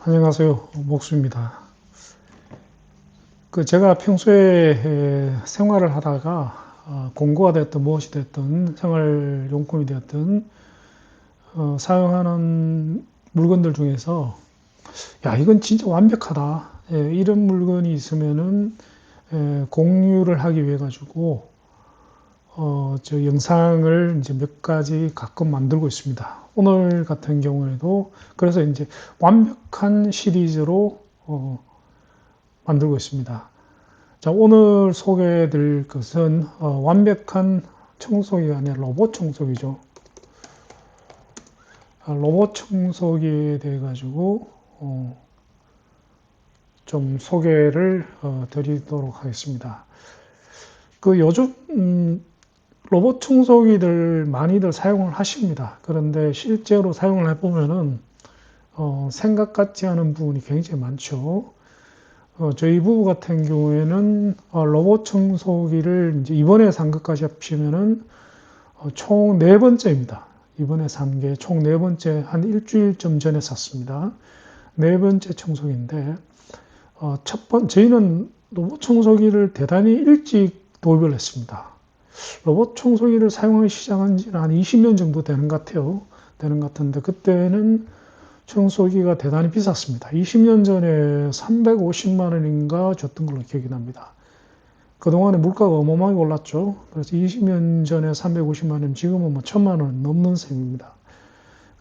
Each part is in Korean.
안녕하세요. 목수입니다. 제가 평소에 생활을 하다가 공구가 됐든 무엇이 됐든 생활용품이 되었든 사용하는 물건들 중에서 야, 이건 진짜 완벽하다. 이런 물건이 있으면은 공유를 하기 위해 가지고 저 영상을 이제 몇 가지 가끔 만들고 있습니다. 오늘 같은 경우에도 그래서 이제 완벽한 시리즈로 만들고 있습니다. 자, 오늘 소개해드릴 것은 완벽한 청소기가 아니라 로봇 청소기죠. 로봇 청소기에 대해 가지고 좀 소개를 드리도록 하겠습니다. 요즘 로봇 청소기들 많이들 사용을 하십니다. 그런데 실제로 사용을 해보면은 생각 같지 않은 부분이 굉장히 많죠. 저희 부부 같은 경우에는 로봇 청소기를 이제 이번에 산 것까지 합치면은 총 네 번째입니다. 이번에 산 게 총 네 번째, 한 일주일쯤 전에 샀습니다. 네 번째 청소기인데, 저희는 로봇 청소기를 대단히 일찍 도입을 했습니다. 로봇 청소기를 사용하기 시작한 지는 한 20년 정도 되는 것 같아요. 되는 것 같은데, 그때는 청소기가 대단히 비쌌습니다. 20년 전에 350만 원인가 줬던 걸로 기억이 납니다. 그동안에 물가가 어마어마하게 올랐죠. 그래서 20년 전에 350만 원, 지금은 뭐 1000만 원 넘는 셈입니다.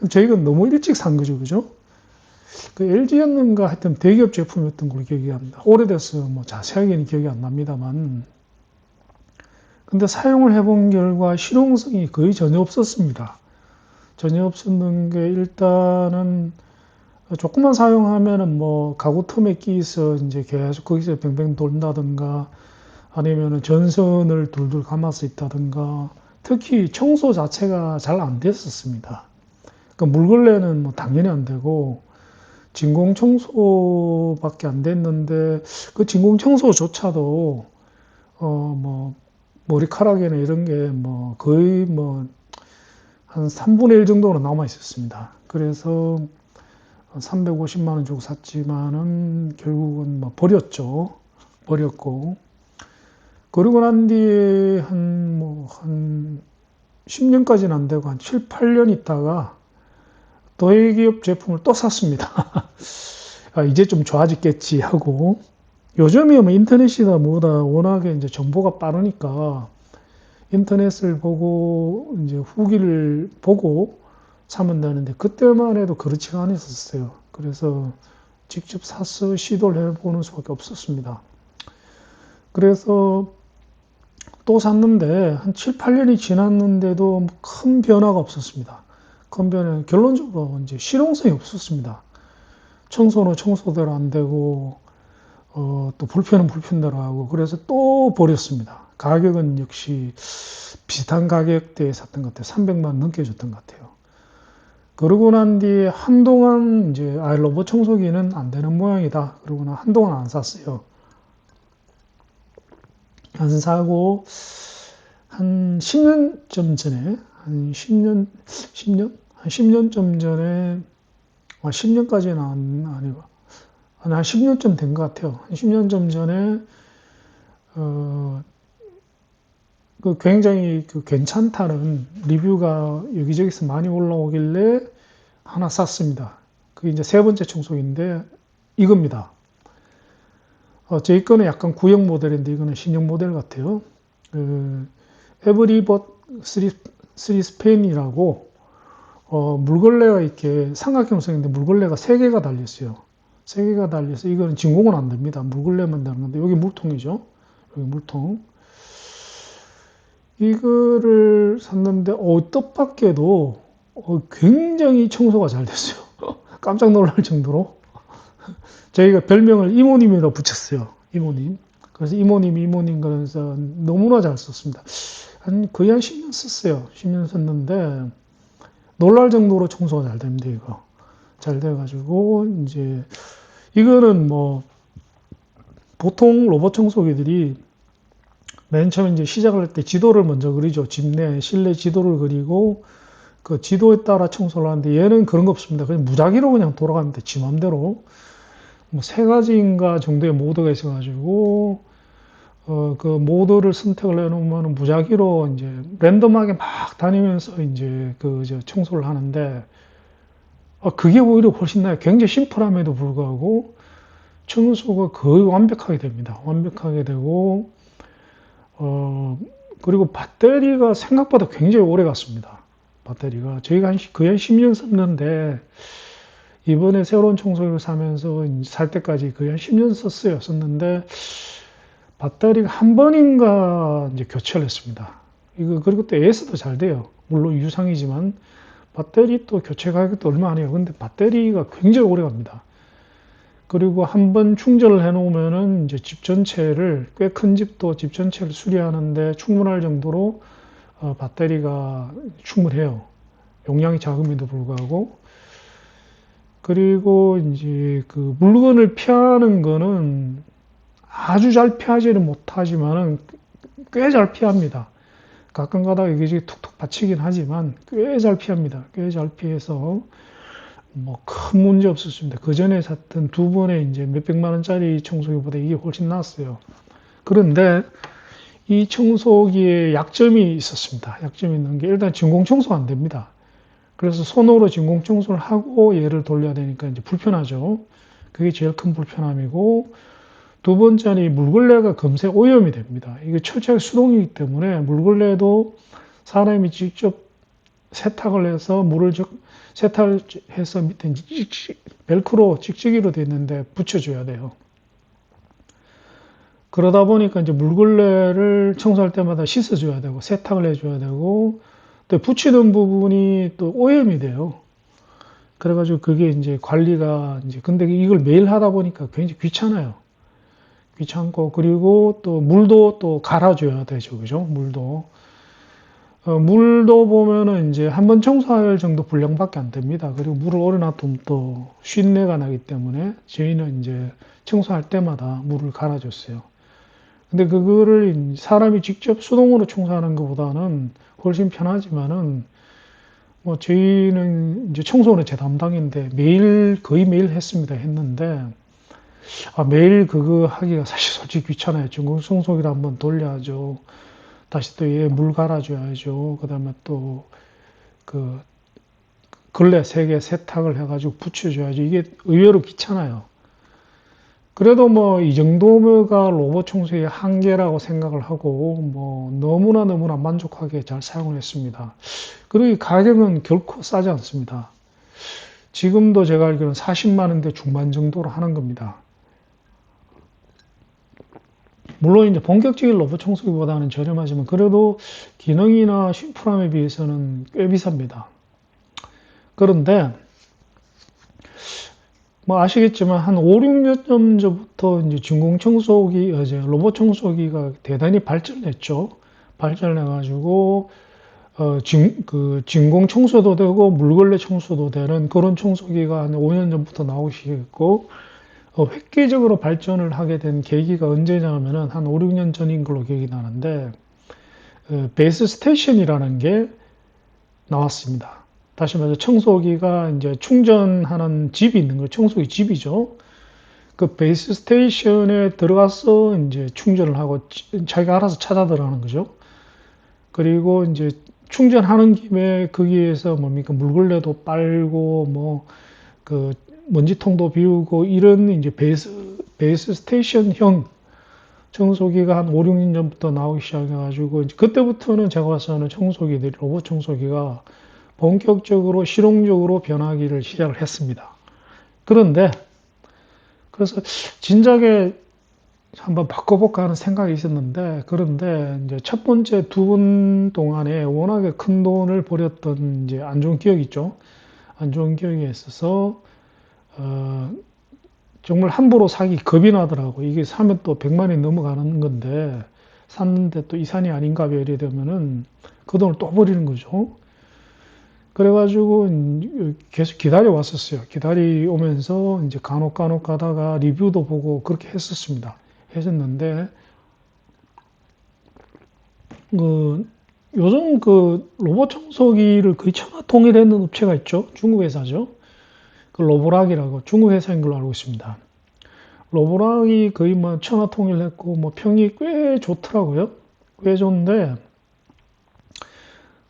저희가 너무 일찍 산 거죠, 그죠? LG였는가 하여튼 대기업 제품이었던 걸로 기억이 납니다. 오래돼서 뭐 자세하게는 기억이 안 납니다만. 근데 사용을 해본 결과 실용성이 거의 전혀 없었습니다. 전혀 없었는 게 일단은 조금만 사용하면은 뭐 가구 틈에 끼서 이제 계속 거기서 뱅뱅 돈다든가 아니면은 전선을 둘둘 감아서 있다든가 특히 청소 자체가 잘 안 됐었습니다. 물걸레는 뭐 당연히 안 되고 진공 청소밖에 안 됐는데 그 진공 청소조차도 뭐 머리카락이나 이런 게 뭐 거의 뭐 한 3분의 1 정도로 남아 있었습니다. 그래서 350만 원 주고 샀지만은 결국은 뭐 버렸죠. 버렸고. 그러고 난 뒤에 한 10년까지는 안 되고 한 7, 8년 있다가 대기업 제품을 또 샀습니다. 이제 좀 좋아졌겠지 하고. 요즘에 뭐 인터넷이다 뭐다 워낙에 이제 정보가 빠르니까 인터넷을 보고 이제 후기를 보고 사면 되는데 그때만 해도 그렇지가 않았었어요. 그래서 직접 사서 시도를 해보는 수밖에 없었습니다. 그래서 또 샀는데 한 7, 8년이 지났는데도 큰 변화가 없었습니다. 큰 변화, 결론적으로 이제 실용성이 없었습니다. 청소는 청소대로 안 되고 또 불편은 불편대로 하고 그래서 또 버렸습니다. 가격은 역시 비슷한 가격대에 샀던 것 같아요. 300만 원 넘게 줬던 것 같아요. 그러고 난 뒤에 한동안 이제 로봇 청소기는 안 되는 모양이다. 그러고 나 한동안 안 샀어요. 안 사고 한 10년쯤 전에 한 10년쯤 전에 10년까지는 아니고 한 10년쯤 된 것 같아요. 한 10년쯤 전에 굉장히 괜찮다는 리뷰가 여기저기서 많이 올라오길래 하나 샀습니다. 그게 이제 세 번째 청소기인데 이겁니다. 제 거는 약간 구형 모델인데 이거는 신형 모델 같아요. 에브리봇 3 스펜이라고 물걸레가 이렇게 삼각형성인데 물걸레가 3개가 달렸어요. 3개가 달려서 이거는 진공은 안 됩니다. 물걸레만 되는 건데 여기 물통이죠. 여기 물통. 이거를 샀는데 뜻밖에도 굉장히 청소가 잘 됐어요. 깜짝 놀랄 정도로 저희가 별명을 이모님이라고 붙였어요. 이모님. 그래서 이모님 그래서 너무나 잘 썼습니다. 거의 한 10년 썼어요. 10년 썼는데 놀랄 정도로 청소가 잘 됩니다. 이거 잘 돼가지고 이제 이거는 뭐 보통 로봇 청소기들이 맨 처음에 이제 시작을 할 때 지도를 먼저 그리죠. 집 내 실내 지도를 그리고 그 지도에 따라 청소를 하는데 얘는 그런 거 없습니다. 그냥 무작위로 그냥 돌아갑니다. 지 맘대로. 뭐 세 가지인가 정도의 모드가 있어가지고 그 모드를 선택을 해놓으면 무작위로 이제 랜덤하게 막 다니면서 이제 청소를 하는데 그게 오히려 훨씬 나아요. 굉장히 심플함에도 불구하고 청소가 거의 완벽하게 됩니다. 완벽하게 되고 그리고 배터리가 생각보다 굉장히 오래 갔습니다. 배터리가 저희가 거의 한 10년 썼는데 이번에 새로운 청소기를 사면서 살 때까지 거의 한 10년 썼는데 배터리가 한 번인가 이제 교체를 했습니다. 그리고 또 AS도 잘 돼요. 물론 유상이지만 배터리 또 교체 가격도 얼마 안 해요. 근데 배터리가 굉장히 오래 갑니다. 그리고 한 번 충전을 해 놓으면은 이제 집 전체를, 꽤 큰 집도 집 전체를 수리하는데 충분할 정도로 배터리가 충분해요. 용량이 작음에도 불구하고. 그리고 이제 그 물건을 피하는 거는 아주 잘 피하지는 못하지만은 꽤 잘 피합니다. 가끔 가다가 이게 툭툭 받치긴 하지만 꽤 잘 피합니다. 꽤 잘 피해서 뭐 큰 문제 없었습니다. 그 전에 샀던 두 번의 이제 몇백만 원짜리 청소기보다 이게 훨씬 나았어요. 그런데 이 청소기에 약점이 있었습니다. 약점이 있는 게 일단 진공 청소가 안 됩니다. 그래서 손으로 진공 청소를 하고 얘를 돌려야 되니까 이제 불편하죠. 그게 제일 큰 불편함이고, 두 번째는 물걸레가 금세 오염이 됩니다. 이게 철저하게 수동이기 때문에 물걸레도 사람이 직접 세탁을 해서 세탁을 해서 밑에 벨크로 찍찍이로 되어 있는데 붙여줘야 돼요. 그러다 보니까 이제 물걸레를 청소할 때마다 씻어줘야 되고 세탁을 해줘야 되고 또 붙이는 부분이 또 오염이 돼요. 그래가지고 그게 이제 관리가 근데 이걸 매일 하다 보니까 굉장히 귀찮아요. 귀찮고 그리고 또 물도 또 갈아줘야 되죠, 그죠? 물도 보면은 이제 한 번 청소할 정도 분량밖에 안 됩니다. 그리고 물을 오래 놔두면 또 쉰내가 나기 때문에 저희는 이제 청소할 때마다 물을 갈아줬어요. 근데 그거를 사람이 직접 수동으로 청소하는 것보다는 훨씬 편하지만은 뭐 저희는 이제 청소는 제 담당인데 거의 매일 했는데 매일 그거 하기가 사실 솔직히 귀찮아요. 중국 청소기를 한번 돌려야죠. 다시 또 얘 물 갈아줘야죠. 그 다음에 또 그 걸레 3개 세탁을 해가지고 붙여줘야죠. 이게 의외로 귀찮아요. 그래도 뭐 이 정도가 로봇 청소기의 한계라고 생각을 하고 뭐 너무나 만족하게 잘 사용을 했습니다. 그리고 이 가격은 결코 싸지 않습니다. 지금도 제가 알기로는 40만 원대 중반 정도로 하는 겁니다. 물론 이제 본격적인 로봇 청소기보다는 저렴하지만 그래도 기능이나 심플함에 비해서는 꽤 비쌉니다. 그런데 뭐 아시겠지만 한 5, 6년 전부터 이제 로봇 청소기가 대단히 발전했죠. 발전해가지고 진공 청소도 되고 물걸레 청소도 되는 그런 청소기가 한 5년 전부터 나오기 시작했고 획기적으로 발전을 하게 된 계기가 언제냐면은 한 5, 6년 전인 걸로 기억이 나는데 베이스 스테이션이라는 게 나왔습니다. 다시 말해서 청소기가 이제 충전하는 집이 있는 거예요. 청소기 집이죠. 그 베이스 스테이션에 들어가서 이제 충전을 하고 자기가 알아서 찾아 들어가는 거죠. 그리고 이제 충전하는 김에 거기에서 뭡니까 물걸레도 빨고 뭐 그 먼지통도 비우고 이런 이제 베이스 스테이션형 청소기가 한 5, 6년 전부터 나오기 시작해가지고 이제 그때부터는 제가 봐서는 로봇 청소기가 본격적으로 실용적으로 변하기를 시작을 했습니다. 그래서 진작에 한번 바꿔볼까 하는 생각이 있었는데 그런데 이제 첫 번째 2번 동안에 워낙에 큰 돈을 버렸던 이제 안 좋은 기억이 있죠. 안 좋은 기억이 있어서 정말 함부로 사기 겁이 나더라고. 이게 사면 또 100만 원이 넘어가는 건데 샀는데 또 이 산이 아닌가 이래 되면은 그 돈을 또 버리는 거죠. 그래가지고 계속 기다려 왔었어요. 기다려오면서 이제 간혹 가다가 리뷰도 보고 그렇게 했었는데 요즘 그 로봇 청소기를 거의 천하 통일했는 업체가 있죠. 중국 회사죠. 그 로보락이라고 중국 회사인 걸로 알고 있습니다. 로보락이 거의 뭐 천하 통일했고 뭐 평이 꽤 좋더라고요. 꽤 좋은데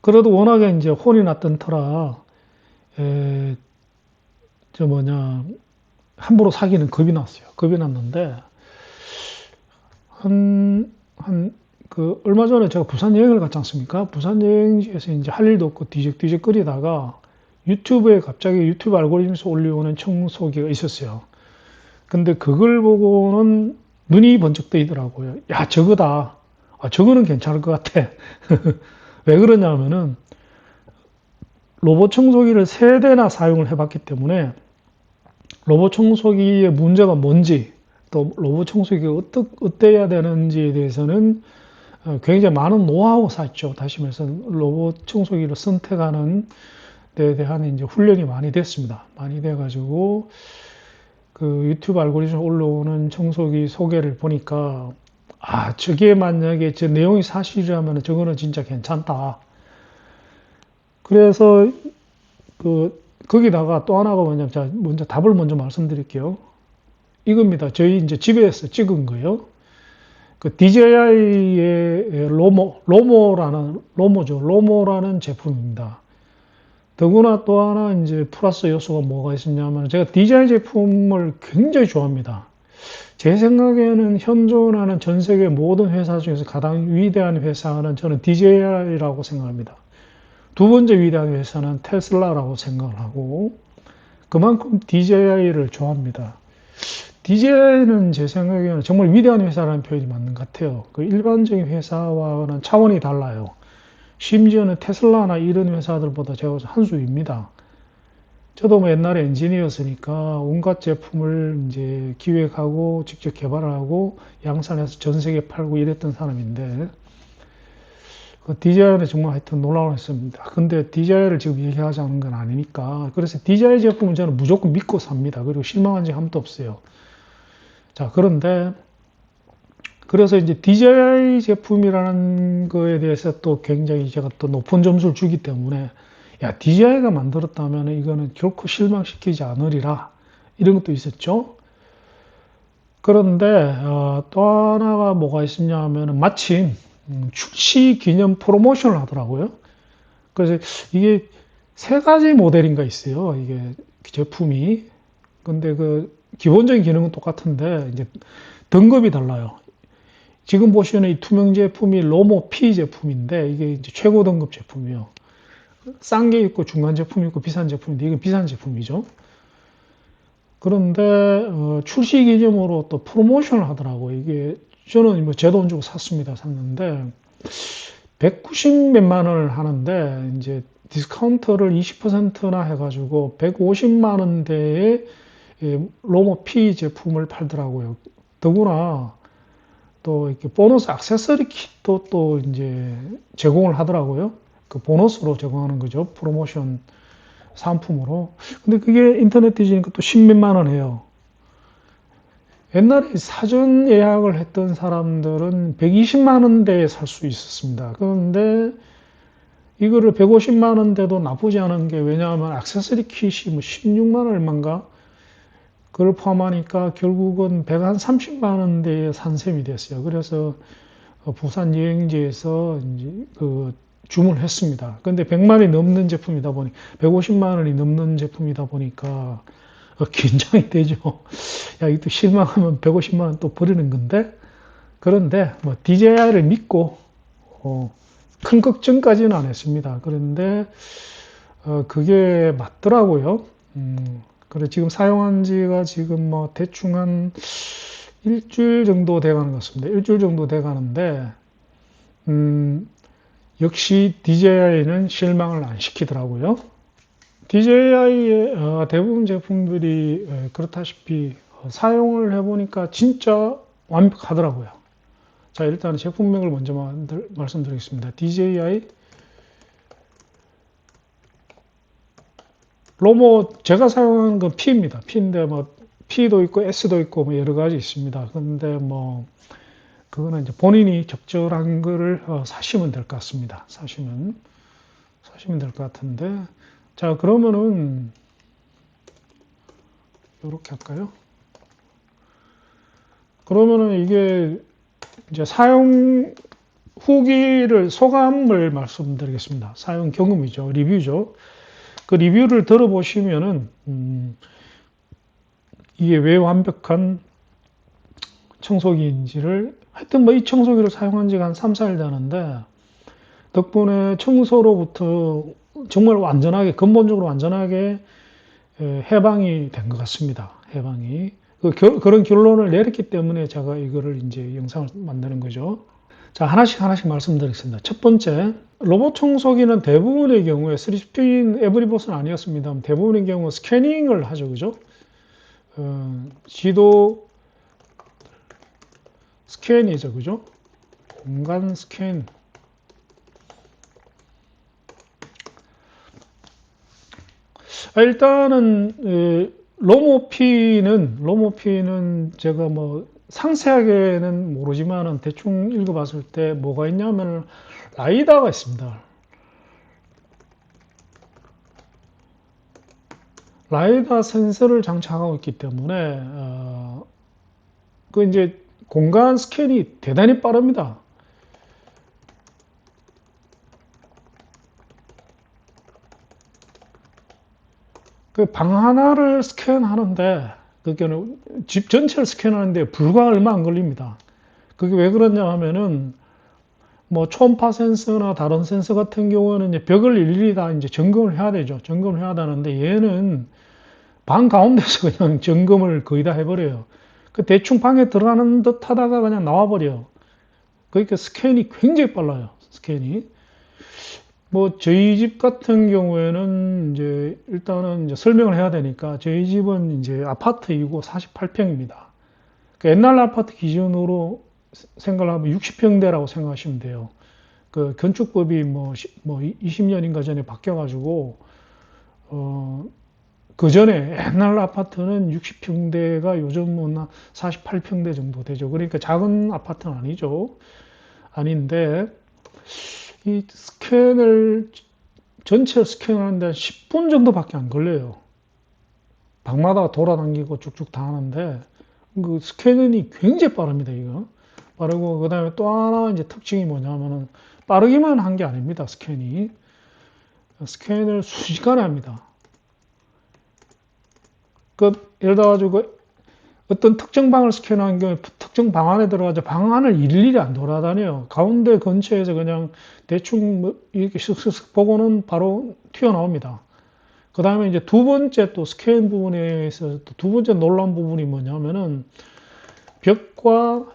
그래도 워낙에 이제 혼이 났던 터라 저 뭐냐 함부로 사기는 겁이 났어요. 겁이 났는데 그 얼마 전에 제가 부산 여행을 갔지 않습니까? 부산 여행지에서 이제 할 일도 없고 뒤적뒤적 거리다가 유튜브에 갑자기 유튜브 알고리즘에서 올려오는 청소기가 있었어요. 근데 그걸 보고는 눈이 번쩍 뜨이더라고요. 야, 저거다. 아, 저거는 괜찮을 것 같아. 왜 그러냐면은 로봇 청소기를 3대나 사용을 해봤기 때문에 로봇 청소기의 문제가 뭔지 또 로봇 청소기가 어때야 되는지에 대해서는 굉장히 많은 노하우가 쌓였죠. 다시 말해서 로봇 청소기를 선택하는 데 대한 이제 훈련이 많이 됐습니다. 많이 돼가지고 그 유튜브 알고리즘에 올라오는 청소기 소개를 보니까 아, 저게 만약에 저 내용이 사실이라면 저거는 진짜 괜찮다. 그래서 거기다가 또 하나가 뭐냐면, 자, 먼저 답을 먼저 말씀드릴게요. 이겁니다. 저희 이제 집에서 찍은 거예요. 그 DJI의 로모라는 제품입니다. 더구나 또 하나 이제 플러스 요소가 뭐가 있었냐면, 제가 DJI 제품을 굉장히 좋아합니다. 제 생각에는 현존하는 전 세계 모든 회사 중에서 가장 위대한 회사는 저는 DJI라고 생각합니다. 두 번째 위대한 회사는 테슬라라고 생각을 하고 그만큼 DJI를 좋아합니다. DJI는 제 생각에는 정말 위대한 회사라는 표현이 맞는 것 같아요. 그 일반적인 회사와는 차원이 달라요. 심지어는 테슬라나 이런 회사들보다 제가 한 수입니다. 저도 뭐 옛날에 엔지니어였으니까 온갖 제품을 이제 기획하고 직접 개발하고 양산해서 전 세계에 팔고 이랬던 사람인데 그 DJI는 정말 하여튼 놀라웠습니다. 근데 DJI를 지금 얘기하자는 건 아니니까 그래서 DJI 제품은 저는 무조건 믿고 삽니다. 그리고 실망한 적이 한 번도 없어요. 자, 그런데 그래서 이제 DJI 제품이라는 거에 대해서 또 굉장히 제가 또 높은 점수를 주기 때문에 야, DJI가 만들었다면 이거는 결코 실망시키지 않으리라 이런 것도 있었죠. 그런데 또 하나가 뭐가 있었냐 하면 마침 출시 기념 프로모션을 하더라고요. 그래서 이게 3가지 모델인가 있어요. 이게 제품이. 근데 그 기본적인 기능은 똑같은데 이제 등급이 달라요. 지금 보시는 이 투명 제품이 로모 P 제품인데 이게 이제 최고 등급 제품이에요. 싼 게 있고 중간 제품이 있고 비싼 제품인데 이건 비싼 제품이죠. 그런데 출시 기념으로 또 프로모션을 하더라고요. 이게 저는 뭐 제 돈 주고 샀습니다. 샀는데 190 몇만 원을 하는데 이제 디스카운트를 20%나 해가지고 150만 원대의 로모 P 제품을 팔더라고요. 더구나 또 이렇게 보너스 액세서리 킷도 또 이제 제공을 하더라고요. 그 보너스로 제공하는 거죠. 프로모션 상품으로. 근데 그게 인터넷 뒤지니까 또 10몇만 원 해요. 옛날에 사전 예약을 했던 사람들은 120만 원대에 살 수 있었습니다. 그런데 이거를 150만 원대도 나쁘지 않은 게 왜냐하면 액세서리 킷이 뭐 16만 원 얼마인가? 그걸 포함하니까 결국은 130만 원대에 산 셈이 됐어요. 그래서 부산 여행지에서 이제 그 주문을 했습니다. 근데 100만 원이 넘는 제품이다 보니 150만 원이 넘는 제품이다 보니까 긴장이 되죠. 야, 이거 또 실망하면 150만 원 또 버리는 건데. 그런데 뭐 DJI를 믿고 큰 걱정까지는 안 했습니다. 그런데 그게 맞더라고요. 그래 지금 사용한 지가 지금 뭐 대충 한 일주일 정도 돼가는 것 같습니다. 일주일 정도 돼가는데 역시 DJI는 실망을 안 시키더라고요. DJI의 대부분 제품들이 그렇다시피 사용을 해보니까 진짜 완벽하더라고요. 자, 일단 제품명을 먼저 말씀드리겠습니다. DJI 로모 제가 사용하는 건 P입니다. P인데 뭐 P도 있고 S도 있고 뭐 여러 가지 있습니다. 근데 뭐 그거는 이제 본인이 적절한 거를 사시면 될 것 같습니다. 사시면 될 것 같은데. 자, 그러면은, 이렇게 할까요? 그러면은 이게 이제 사용 후기를, 소감을 말씀드리겠습니다. 사용 경험이죠. 리뷰죠. 그 리뷰를 들어보시면은, 이게 왜 완벽한 청소기인지를, 하여튼 뭐 이 청소기를 사용한 지가 한 3, 4일 되는데, 덕분에 청소로부터 정말 완전하게, 근본적으로 완전하게 해방이 된 것 같습니다. 해방이. 그런 결론을 내렸기 때문에 제가 이거를 이제 영상을 만드는 거죠. 자, 하나씩 말씀드리겠습니다. 첫 번째, 로봇 청소기는 대부분의 경우에 3스핀 에브리봇은 아니었습니다. 대부분의 경우 스캐닝을 하죠. 그죠? 지도 스캔이죠. 그죠? 공간 스캔. 일단은 로모피는 제가 뭐 상세하게는 모르지만은 대충 읽어봤을 때 뭐가 있냐면 라이다가 있습니다. 라이다 센서를 장착하고 있기 때문에 그 이제 공간 스캔이 대단히 빠릅니다. 그 방 하나를 스캔하는데, 그게는 집 전체를 스캔하는데 불과 얼마 안 걸립니다. 그게 왜 그러냐 하면은, 뭐 초음파 센서나 다른 센서 같은 경우는 이제 벽을 일일이 다 이제 점검을 해야 되죠. 점검을 해야 되는데 얘는 방 가운데서 그냥 점검을 거의 다 해버려요. 그 대충 방에 들어가는 듯 하다가 그냥 나와버려요. 그러니까 스캔이 굉장히 빨라요. 스캔이. 뭐 저희 집 같은 경우에는 이제 일단은 이제 설명을 해야 되니까 저희 집은 이제 아파트이고 48평입니다. 그 옛날 아파트 기준으로 생각을 하면 60평대라고 생각하시면 돼요. 그 건축법이 뭐 20년인가 전에 바뀌어가지고 그 전에 옛날 아파트는 60평대가 요즘은 48평대 정도 되죠. 그러니까 작은 아파트는 아니죠. 아닌데 이 스캔을 전체 스캔하는데 10분 정도밖에 안 걸려요. 방마다 돌아다니고 쭉쭉 다 하는데 그 스캔이 굉장히 빠릅니다. 이거 빠르고 그다음에 또 하나 이제 특징이 뭐냐면은 빠르기만 한 게 아닙니다. 스캔이 스캔을 순식간에 합니다. 그 예를 들어가지고 어떤 특정 방을 스캔하는 경우에 특정 방 안에 들어가서 방 안을 일일이 안 돌아다녀요. 가운데 근처에서 그냥 대충 뭐 이렇게 슥슥슥 보고는 바로 튀어나옵니다. 그 다음에 이제 두 번째 또 스캔 부분에 있어서 또 두 번째 놀라운 부분이 뭐냐면은 벽과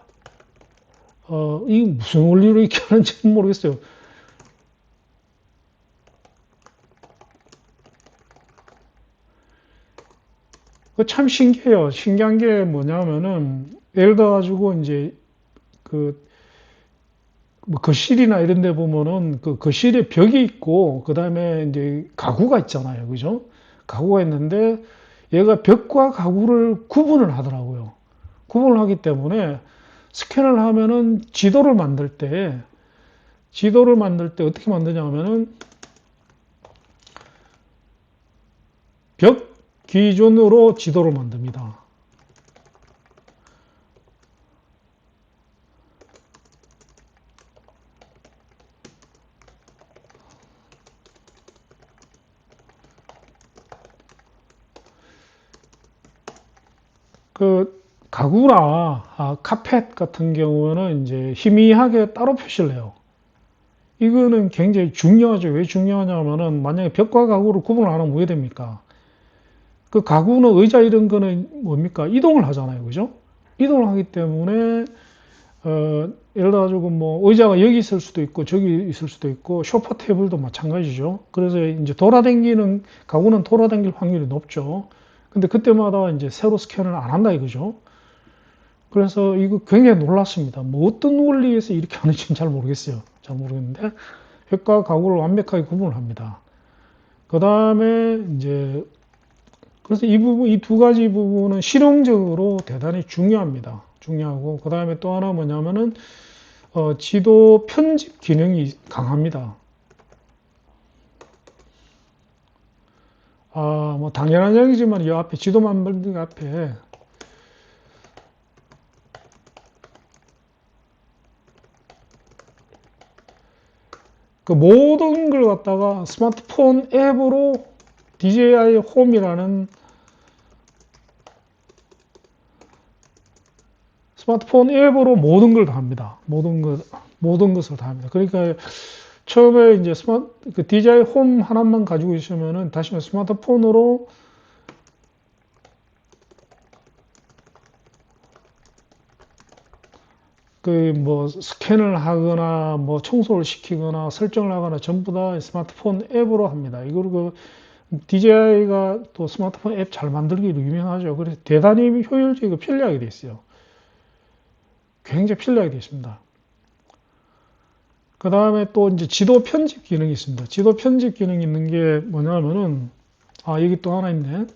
이게 무슨 원리로 이렇게 하는지는 모르겠어요. 그 참 신기해요. 신기한 게 뭐냐면은 예를 들어 가지고 이제 그 뭐 거실이나 이런 데 보면은 그 거실에 벽이 있고 그다음에 이제 가구가 있잖아요. 그죠? 가구가 있는데 얘가 벽과 가구를 구분을 하더라고요. 구분을 하기 때문에 스캔을 하면은 지도를 만들 때 어떻게 만드냐 하면은 벽 기준으로 지도를 만듭니다. 그 가구나 카펫 같은 경우는 이제 희미하게 따로 표시를 해요. 이거는 굉장히 중요하죠. 왜 중요하냐면은 만약에 벽과 가구를 구분을 안 하면 왜 됩니까? 그 가구는 의자 이런 거는 뭡니까? 이동을 하잖아요. 그죠? 이동을 하기 때문에 예를 들어가지고 뭐 의자가 여기 있을 수도 있고 저기 있을 수도 있고 소파 테이블도 마찬가지죠. 그래서 이제 돌아다니는 가구는 돌아다닐 확률이 높죠. 근데 그때마다 이제 새로 스캔을 안 한다 이거죠. 그래서 이거 굉장히 놀랐습니다. 뭐 어떤 원리에서 이렇게 하는지는 잘 모르겠어요. 잘 모르겠는데 벽과 가구를 완벽하게 구분을 합니다. 그 다음에 이제 그래서 이 부분, 이 두 가지 부분은 실용적으로 대단히 중요합니다. 중요하고, 그 다음에 또 하나 뭐냐면은, 지도 편집 기능이 강합니다. 뭐, 당연한 얘기지만, 이 앞에 지도 만들기 앞에, 그 모든 걸 갖다가 스마트폰 앱으로 DJI 홈이라는 스마트폰 앱으로 모든 걸 다 합니다. 모든 것을 다 합니다. 그러니까 처음에 이제 그 DJI 홈 하나만 가지고 있으면은 다시 말해 스마트폰으로 그 뭐 스캔을 하거나 뭐 청소를 시키거나 설정을 하거나 전부 다 스마트폰 앱으로 합니다. 이걸 그 DJI가 또 스마트폰 앱 잘 만들기로 유명하죠. 그래서 대단히 효율적이고 편리하게 돼 있어요. 굉장히 편리하게 되어 있습니다. 그 다음에 또 이제 지도 편집 기능이 있습니다. 지도 편집 기능이 있는 게 뭐냐면은, 여기 또 하나 있네.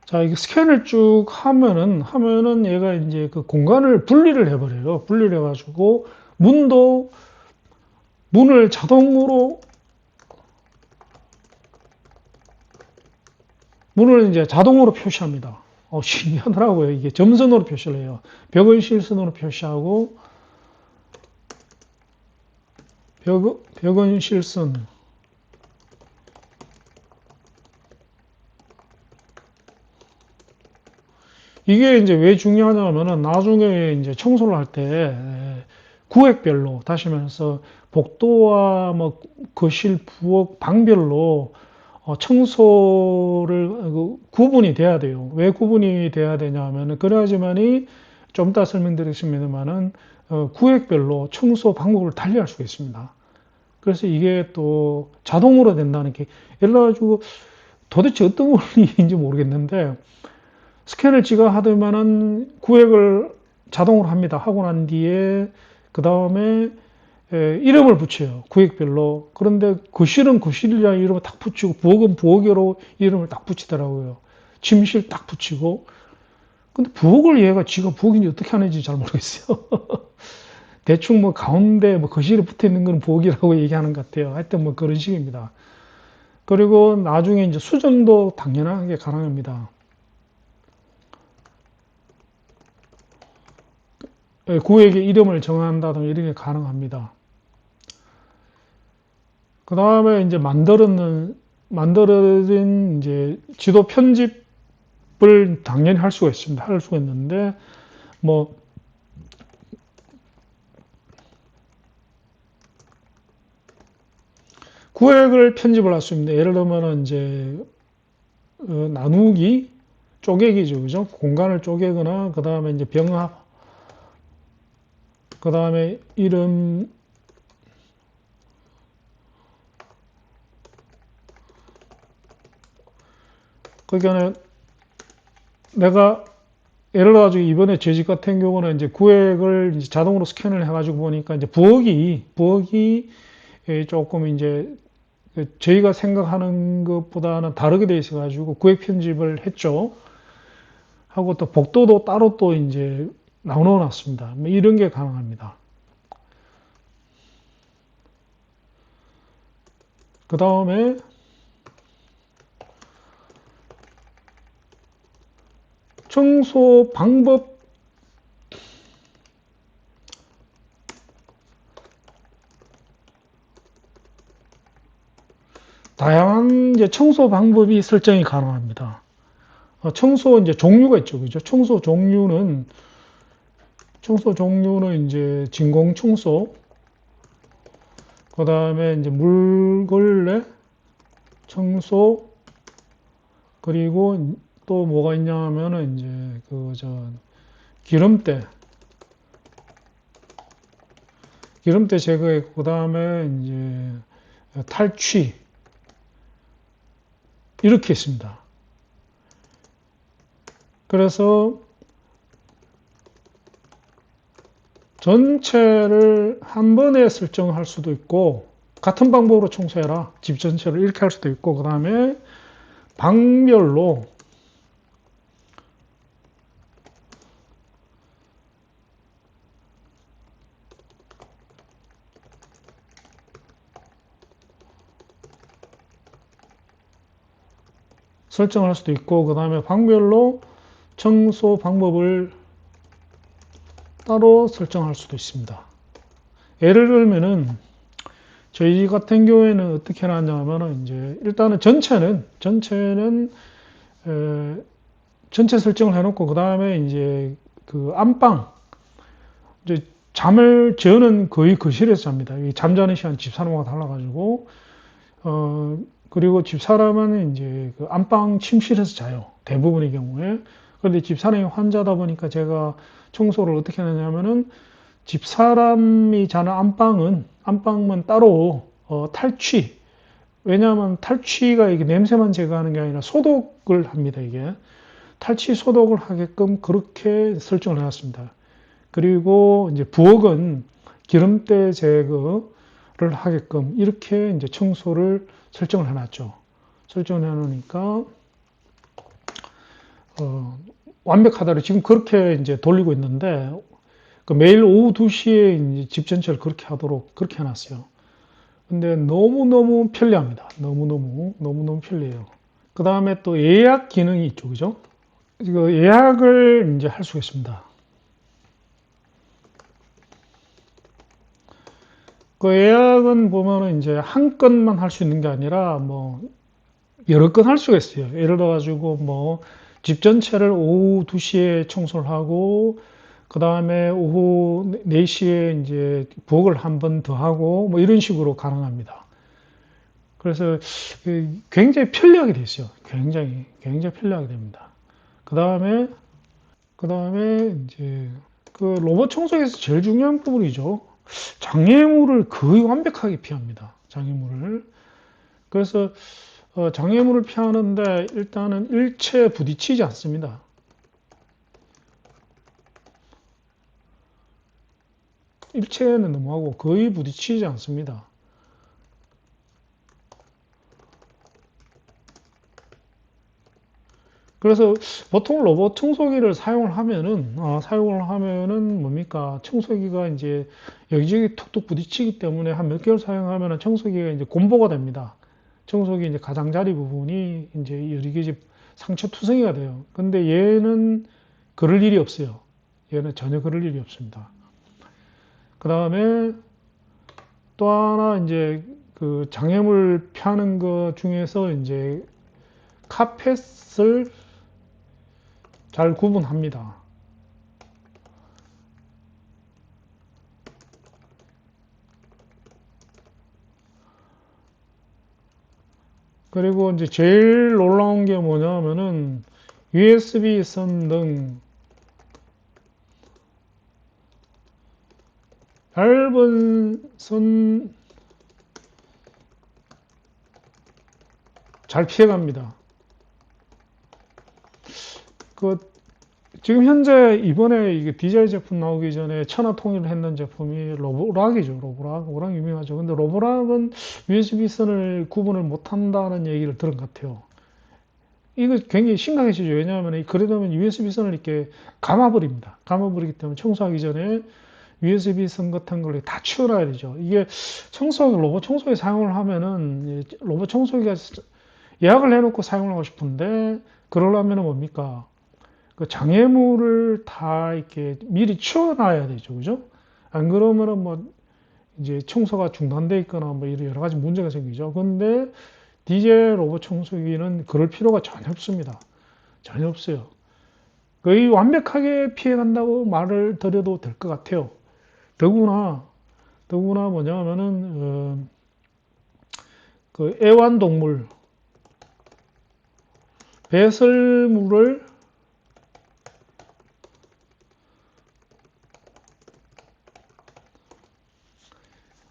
자, 이게 스캔을 쭉 하면은 얘가 이제 그 공간을 분리를 해버려요. 분리를 해가지고, 문을 문을 이제 자동으로 표시합니다. 신기하더라고요. 이게 점선으로 표시를 해요. 벽은 실선으로 표시하고, 벽은 실선. 이게 이제 왜 중요하냐면은 나중에 이제 청소를 할 때 구획별로 다시 말해서 복도와 뭐 거실, 부엌, 방별로 청소를 구분이 돼야 돼요. 왜 구분이 돼야 되냐면은 그래야지만이 좀 이따 설명드리겠습니다만은 구획별로 청소 방법을 달리할 수가 있습니다. 그래서 이게 또 자동으로 된다는 게 예를 들어가지고 도대체 어떤 원리인지 모르겠는데 스캔을 지가 하더만은 구획을 자동으로 합니다. 하고 난 뒤에 그 다음에 이름을 붙여요. 구획별로. 그런데 거실은 거실이라는 이름을 딱 붙이고 부엌은 부엌으로 이름을 딱 붙이더라고요. 침실 딱 붙이고. 근데 부엌을 얘가 지가 부엌인지 어떻게 하는지 잘 모르겠어요. 대충 뭐 가운데 뭐 거실에 붙어 있는 건 부엌이라고 얘기하는 것 같아요. 하여튼 뭐 그런 식입니다. 그리고 나중에 이제 수정도 당연하게 가능합니다. 구획의 이름을 정한다든가 이런 게 가능합니다. 그 다음에 이제 만들어진 이제 지도 편집을 당연히 할 수가 있습니다. 할 수가 있는데, 뭐, 구획을 편집을 할 수 있는데, 예를 들면 이제, 나누기, 쪼개기죠. 그죠? 공간을 쪼개거나, 그 다음에 이제 병합, 그 다음에 이름, 그러니까 내가 예를 들어가지고 이번에 제 집 같은 경우는 이제 구획을 이제 자동으로 스캔을 해가지고 보니까 이제 부엌이 조금 이제 저희가 생각하는 것보다는 다르게 돼 있어가지고 구획 편집을 했죠. 하고 또 복도도 따로 또 이제 나눠 놨습니다. 뭐 이런 게 가능합니다. 그 다음에 청소 방법 다양한 이제 청소 방법이 설정이 가능합니다. 청소 이제 종류가 있죠, 그죠? 청소 종류는 이제 진공 청소, 그 다음에 이제 물걸레 청소, 그리고 또 뭐가 있냐 하면은 이제 기름때, 기름때 제거했고, 그 다음에 이제 탈취, 이렇게 있습니다. 그래서 전체를 한 번에 설정할 수도 있고, 같은 방법으로 청소해라. 집 전체를 이렇게 할 수도 있고, 그 다음에 방별로 설정할 수도 있고, 그 다음에 방별로 청소 방법을 따로 설정할 수도 있습니다. 예를 들면은 저희 같은 경우에는 어떻게 하냐면은 이제 일단은 전체는 전체 설정을 해놓고 그 다음에 이제 그 안방 이제 잠을 저는 거의 거실에서 잡니다. 잠자는 시간 집사람하고 달라가지고 그리고 집사람은 이제 그 안방 침실에서 자요. 대부분의 경우에. 그런데 집사람이 환자다 보니까 제가 청소를 어떻게 하냐면은 집사람이 자는 안방만 따로 탈취. 왜냐하면 탈취가 이게 냄새만 제거하는 게 아니라 소독을 합니다. 이게 탈취 소독을 하게끔 그렇게 설정을 해놨습니다. 그리고 이제 부엌은 기름때 제거를 하게끔 이렇게 이제 청소를 설정을 해놨죠. 설정을 해놓으니까 완벽하다로 지금 그렇게 이제 돌리고 있는데 그 매일 오후 2시에 이제 집 전체를 그렇게 하도록 그렇게 해놨어요. 근데 너무너무 편리합니다. 너무너무 편리해요. 그 다음에 또 예약 기능이 있죠. 그죠? 이거 예약을 이제 할 수가 있습니다. 그 예약은 보면은 이제 한 건만 할 수 있는 게 아니라 뭐 여러 건 할 수가 있어요. 예를 들어 가지고 뭐 집 전체를 오후 2시에 청소를 하고 그 다음에 오후 4시에 이제 부엌을 한 번 더 하고 뭐 이런 식으로 가능합니다. 그래서 굉장히 편리하게 돼 있어요. 굉장히 편리하게 됩니다. 그 다음에 이제 그 로봇 청소기에서 제일 중요한 부분이죠. 장애물을 거의 완벽하게 피합니다. 장애물을. 그래서 장애물을 피하는데 일단은 일체에 부딪히지 않습니다. 일체는 너무하고 거의 부딪히지 않습니다. 그래서 보통 로봇 청소기를 사용을 하면은 뭡니까? 청소기가 이제 여기저기 툭툭 부딪히기 때문에 한 몇 개월 사용하면은 청소기가 이제 곰보가 됩니다. 청소기 이제 가장자리 부분이 이제 여러 개 상처 투성이가 돼요. 근데 얘는 그럴 일이 없어요. 얘는 전혀 그럴 일이 없습니다. 그 다음에 또 하나 이제 그 장애물 피하는 것 중에서 이제 카펫을 잘 구분합니다. 그리고 이제 제일 놀라운 게 뭐냐면은 USB 선 등 얇은 선 잘 피해갑니다. 그 지금 현재 이번에 이게 DJI 제품 나오기 전에 천하 통일을 했는 제품이 로보락이죠. 로보락 유명하죠. 근데 로보락은 USB 선을 구분을 못한다는 얘기를 들은 것 같아요. 이거 굉장히 심각해지죠. 왜냐하면 그러려면 USB 선을 이렇게 감아버립니다. 감아버리기 때문에 청소하기 전에 USB 선 같은 걸 다 치워놔야 되죠. 이게 로봇 청소기 사용을 하면은 로봇 청소기가 예약을 해놓고 사용을 하고 싶은데 그러려면 뭡니까? 그 장애물을 다 이렇게 미리 치워놔야 되죠. 그죠? 안 그러면은 뭐 이제 청소가 중단돼 있거나 뭐 이런 여러 가지 문제가 생기죠. 근데 DJI 로봇 청소기는 그럴 필요가 전혀 없습니다. 전혀 없어요. 거의 완벽하게 피해간다고 말을 드려도 될 것 같아요. 더구나 뭐냐면은 그 애완동물 배설물을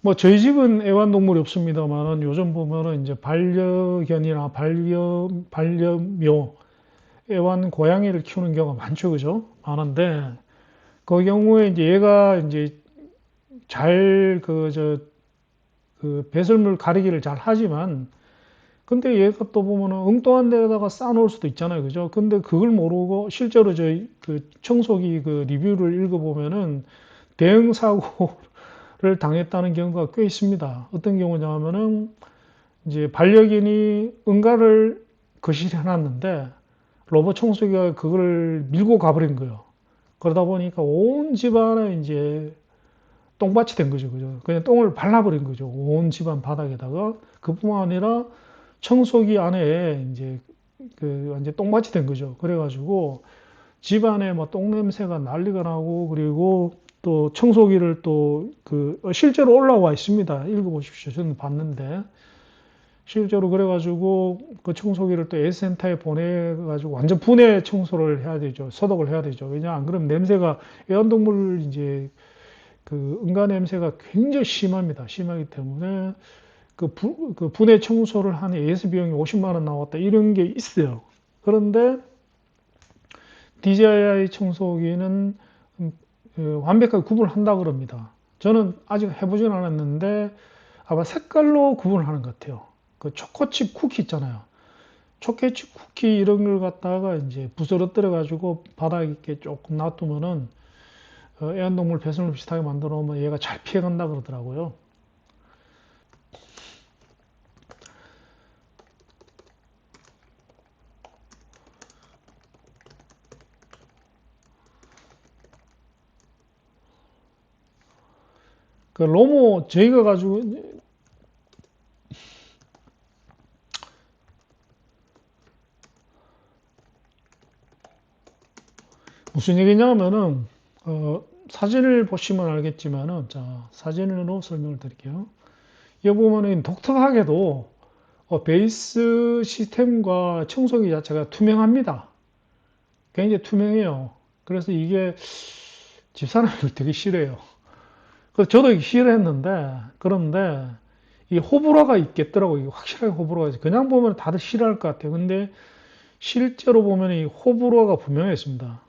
뭐 저희 집은 애완동물이 없습니다만은 요즘 보면은 이제 반려견이나 반려묘, 애완 고양이를 키우는 경우가 많죠, 그죠? 많은데 그 경우에 이제 얘가 이제 잘 그 배설물 가리기를 잘 하지만 근데 얘가 또 보면은 엉뚱한 데다가 쌓아놓을 수도 있잖아요, 그죠? 근데 그걸 모르고 실제로 저희 그 청소기 그 리뷰를 읽어보면은 대형 사고를 당했다는 경우가 꽤 있습니다. 어떤 경우냐면은 이제 반려견이 응가를 거실에 해놨는데 로봇 청소기가 그걸 밀고 가버린 거예요. 그러다 보니까 온 집안에 이제 똥밭이 된 거죠. 그죠? 그냥 똥을 발라버린 거죠. 온 집안 바닥에다가. 그뿐만 아니라 청소기 안에 이제 그 완전 똥밭이 된 거죠. 그래가지고 집안에 뭐 똥 냄새가 난리가 나고 그리고 또 청소기를 또 그 실제로 올라와 있습니다. 읽어보십시오. 저는 봤는데 실제로 그래가지고 그 청소기를 또 S센터에 보내가지고 완전 분해 청소를 해야 되죠. 소독을 해야 되죠. 왜냐 안 그러면 냄새가 애완동물 이제 그 응가 냄새가 굉장히 심합니다. 심하기 때문에 그 분해 청소를 한 AS 비용이 50만 원 나왔다 이런 게 있어요. 그런데 DJI 청소기는 완벽하게 구분을 한다 그럽니다. 저는 아직 해보진 않았는데 아마 색깔로 구분을 하는 것 같아요. 그 초코칩 쿠키 있잖아요. 초코칩 쿠키 이런 걸 갖다가 이제 부스러뜨려 가지고 바닥에 이렇게 조금 놔두면은 애완동물 배설물 비슷하게 만들어 놓으면 얘가 잘 피해간다 그러더라고요. 그 로모 저희가 가지고 무슨 얘기냐면은 사진을 보시면 알겠지만은 자 사진으로 설명을 드릴게요. 여기 보면은 독특하게도 베이스 시스템과 청소기 자체가 투명합니다. 굉장히 투명해요. 그래서 이게 집사람을 되게 싫어해요. 그래서 저도 싫어했는데 그런데 이 호불호가 있겠더라고. 이게 확실하게 호불호가 있어요. 그냥 보면 다들 싫어할 것 같아요. 근데 실제로 보면 이 호불호가 분명했습니다.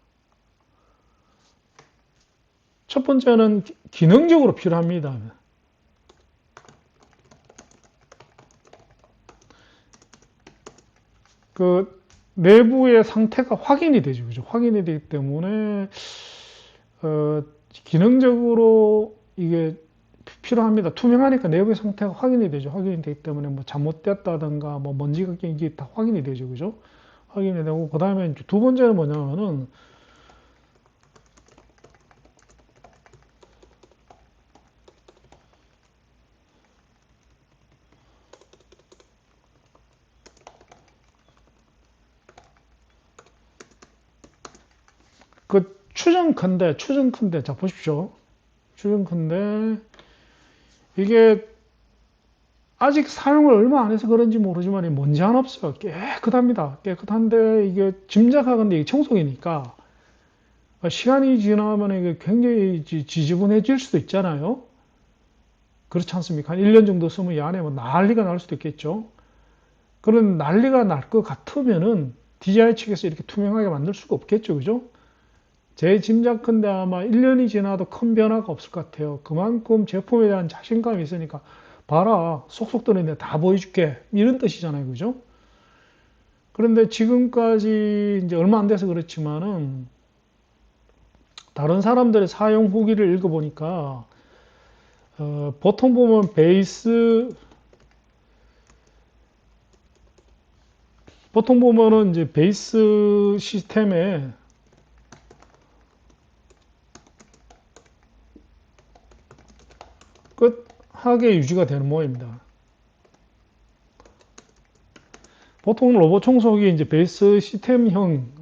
첫 번째는 기능적으로 필요합니다. 그 내부의 상태가 확인이 되죠. 그죠? 확인이 되기 때문에 기능적으로 이게 필요합니다. 투명하니까 내부의 상태가 확인이 되죠. 확인이 되기 때문에 뭐 잘못됐다든가 뭐 먼지가 낀 게 다 확인이 되죠. 그죠? 확인이 되고 그다음에 두 번째는 뭐냐면은 그 추정컨대 자 보십시오. 추정컨대 이게 아직 사용을 얼마 안 해서 그런지 모르지만 먼지 하나 없어요. 깨끗합니다. 깨끗한데 이게 짐작하건대 이게 청소기니까 시간이 지나면 이게 굉장히 지저분해질 수도 있잖아요. 그렇지 않습니까? 한 1년 정도 쓰면 이 안에 뭐 난리가 날 수도 있겠죠. 그런 난리가 날 것 같으면은 DJI 측에서 이렇게 투명하게 만들 수가 없겠죠. 그죠? 제 짐작컨대 아마 1년이 지나도 큰 변화가 없을 것 같아요. 그만큼 제품에 대한 자신감이 있으니까 봐라, 속속 들었는데 다 보여줄게. 이런 뜻이잖아요. 그죠? 그런데 지금까지 이제 얼마 안 돼서 그렇지만은 다른 사람들의 사용 후기를 읽어보니까 보통 보면 보통 보면은 이제 베이스 시스템에 끝하게 유지가 되는 모양입니다. 보통 로봇 청소기 이제 베이스 시스템형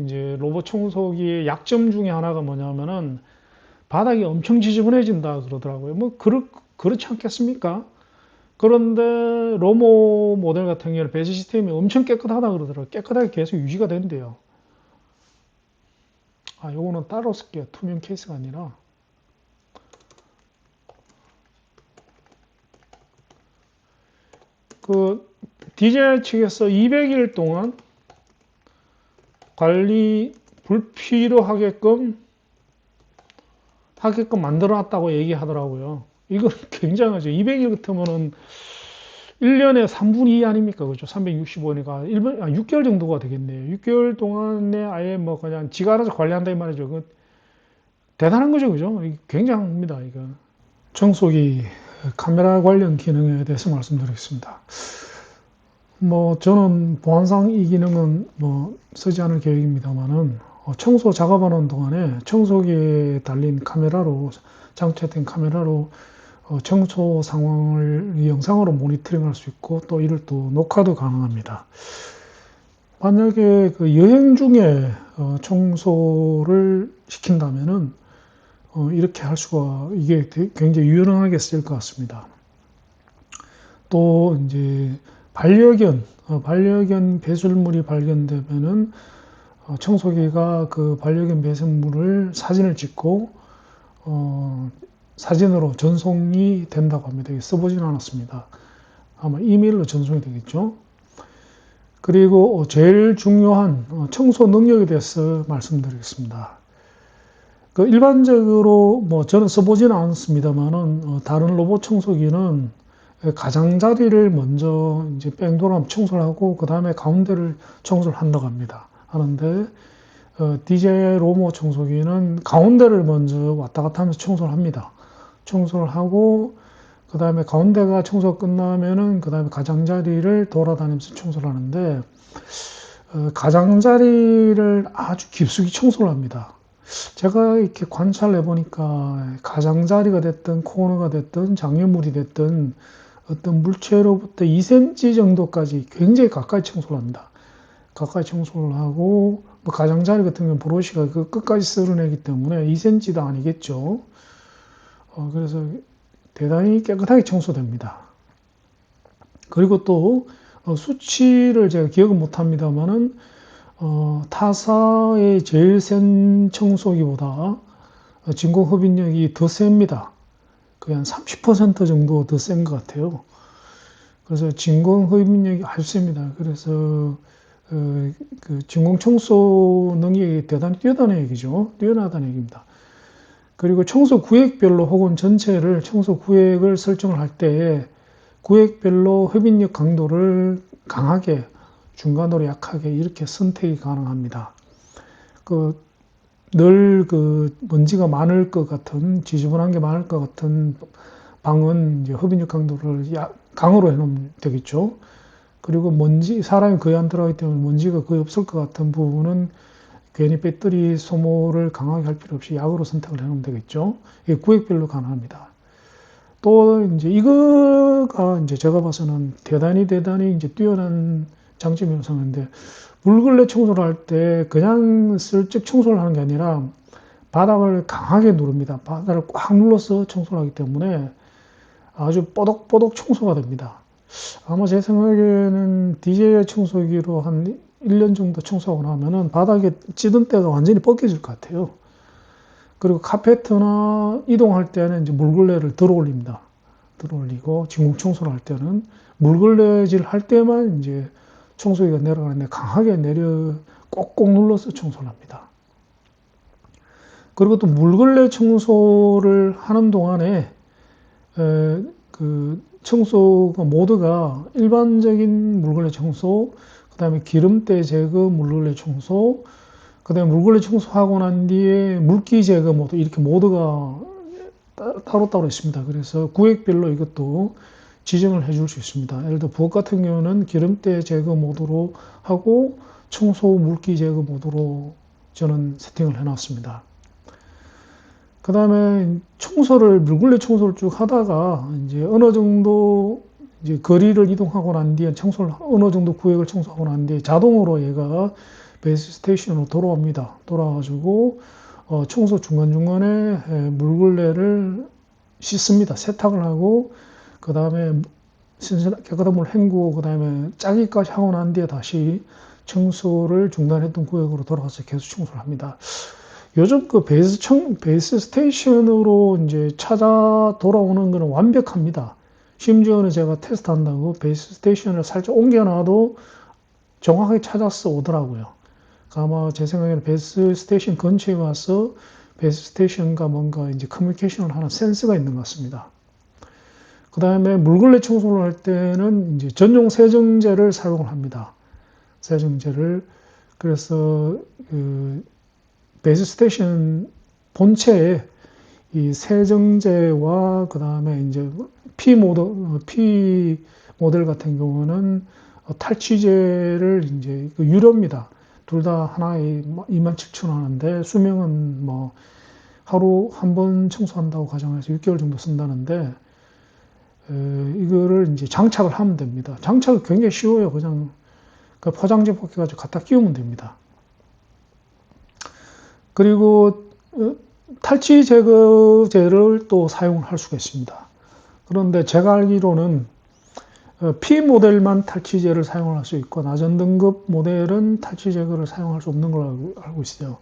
이제 로봇 청소기의 약점 중에 하나가 뭐냐면은 바닥이 엄청 지저분해진다 그러더라고요. 뭐 그렇지 않겠습니까? 그런데 로모 모델 같은 경우는 베이스 시스템이 엄청 깨끗하다 그러더라고요. 깨끗하게 계속 유지가 된대요. 아, 요거는 따로 쓸게요. 투명 케이스가 아니라. 그 DJI 측에서 200일 동안 관리 불필요하게끔 만들어놨다고 얘기하더라고요. 이건 굉장하죠. 200일 같으면은 1년에 3분의 2 아닙니까? 그죠? 365일이니까 6개월 정도가 되겠네요. 6개월 동안에 아예 뭐 그냥 지가 알아서 관리한다 이 말이죠. 그 대단한 거죠. 그죠? 굉장합니다. 이거. 청소기 카메라 관련 기능에 대해서 말씀드리겠습니다. 뭐 저는 보안상 이 기능은 뭐 쓰지 않을 계획입니다만은 청소 작업하는 동안에 청소기에 달린 카메라로 장착된 카메라로 청소 상황을 영상으로 모니터링할 수 있고 또 이를 또 녹화도 가능합니다. 만약에 그 여행 중에 청소를 시킨다면은 이렇게 할 수가 이게 굉장히 유용하게 쓰일 것 같습니다. 또 이제 반려견 배설물이 발견되면은 청소기가 그 반려견 배설물을 사진을 찍고 사진으로 전송이 된다고 합니다. 써보진 않았습니다. 아마 이메일로 전송이 되겠죠. 그리고 제일 중요한 청소 능력에 대해서 말씀드리겠습니다. 그 일반적으로 뭐 저는 써보지는 않았습니다만은 다른 로봇 청소기는 가장자리를 먼저 이제 뺑돌아 청소를 하고 그 다음에 가운데를 청소를 한다고 합니다. 하는데 DJI 로모 청소기는 가운데를 먼저 왔다 갔다 하면서 청소를 합니다. 청소를 하고 그 다음에 가운데가 청소가 끝나면은 그 다음에 가장자리를 돌아다니면서 청소를 하는데 가장자리를 아주 깊숙이 청소를 합니다. 제가 이렇게 관찰해 보니까 가장자리가 됐든 코너가 됐든 장애물이 됐든 어떤 물체로부터 2cm 정도까지 굉장히 가까이 청소를 합니다. 가까이 청소를 하고 뭐 가장자리 같은 경우는 브러쉬가 그 끝까지 쓸어내기 때문에 2cm도 아니겠죠. 그래서 대단히 깨끗하게 청소됩니다. 그리고 또 수치를 제가 기억은 못합니다만은 타사의 제일 센 청소기보다 진공 흡입력이 더 셉니다. 거의 한 30% 정도 더 센 것 같아요. 그래서 진공 흡입력이 아주 셉니다. 그래서 그 진공 청소 능력이 대단히 뛰어나다는 얘기죠. 뛰어나다는 얘기입니다. 그리고 청소 구역별로 혹은 전체를 청소 구역을 설정을 할 때 구역별로 흡입력 강도를 강하게, 중간으로 약하게 이렇게 선택이 가능합니다. 늘 먼지가 많을 것 같은, 지저분한 게 많을 것 같은 방은 이제 흡입력 강도를 강으로 해놓으면 되겠죠. 그리고 사람이 거의 안 들어가기 때문에 먼지가 거의 없을 것 같은 부분은 괜히 배터리 소모를 강하게 할 필요 없이 약으로 선택을 해놓으면 되겠죠. 이게 구역별로 가능합니다. 또 이제 이거가 이제 제가 봐서는 대단히 이제 뛰어난 장점이라고 생각하는데, 물걸레 청소를 할 때 그냥 슬쩍 청소를 하는 게 아니라 바닥을 강하게 누릅니다. 바닥을 꽉 눌러서 청소를 하기 때문에 아주 뽀독뽀독 청소가 됩니다. 아마 제 생각에는 DJI 청소기로 한 1년 정도 청소하고 나면은 바닥에 찌든 때가 완전히 벗겨질 것 같아요. 그리고 카페트나 이동할 때는 이제 물걸레를 들어 올립니다. 들어 올리고 진공 청소를 할 때는 물걸레질 할 때만 이제 청소기가 내려가는데 강하게 꼭꼭 눌러서 청소를 합니다. 그리고 또 물걸레 청소를 하는 동안에 그 청소가 모드가 일반적인 물걸레 청소, 그 다음에 기름때 제거 물걸레 청소, 그 다음에 물걸레 청소하고 난 뒤에 물기 제거 모드, 이렇게 모드가 따로따로 있습니다. 그래서 구획별로 이것도 지정을 해줄 수 있습니다. 예를 들어 부엌 같은 경우는 기름때 제거 모드로 하고 청소 물기 제거 모드로 저는 세팅을 해놨습니다. 그 다음에 물걸레 청소를 쭉 하다가 이제 어느 정도 이제 거리를 이동하고 난 뒤에 어느 정도 구역을 청소하고 난 뒤에 자동으로 얘가 베이스 스테이션으로 돌아옵니다. 돌아와가지고 청소 중간중간에 물걸레를 씻습니다. 세탁을 하고 그 다음에 깨끗한 물 헹구고 그 다음에 짜기까지 하고 난 뒤에 다시 청소를 중단했던 구역으로 돌아가서 계속 청소를 합니다. 요즘 그 베이스 스테이션으로 이제 찾아 돌아오는 거는 완벽합니다. 심지어는 제가 테스트한다고 베이스 스테이션을 살짝 옮겨놔도 정확하게 찾아서 오더라고요. 아마 제 생각에는 베이스 스테이션 근처에 와서 베이스 스테이션과 뭔가 이제 커뮤니케이션을 하는 센스가 있는 것 같습니다. 그 다음에 물걸레 청소를 할 때는 이제 전용 세정제를 사용을 합니다. 세정제를. 그래서 그 베이스 스테이션 본체에 이 세정제와 그 다음에 이제 P 모델 같은 경우는 탈취제를 이제 유료입니다. 둘 다 하나에 27,000원 하는데 수명은 뭐 하루 한 번 청소한다고 가정해서 6개월 정도 쓴다는데 이거를 이제 장착을 하면 됩니다. 장착이 굉장히 쉬워요. 그냥 그 포장지 벗겨가지고 갖다 끼우면 됩니다. 그리고 탈취 제거제를 또 사용할 수가 있습니다. 그런데 제가 알기로는 P 모델만 탈취제를 사용할 수 있고 낮은 등급 모델은 탈취 제거를 사용할 수 없는 걸로 알고 있어요.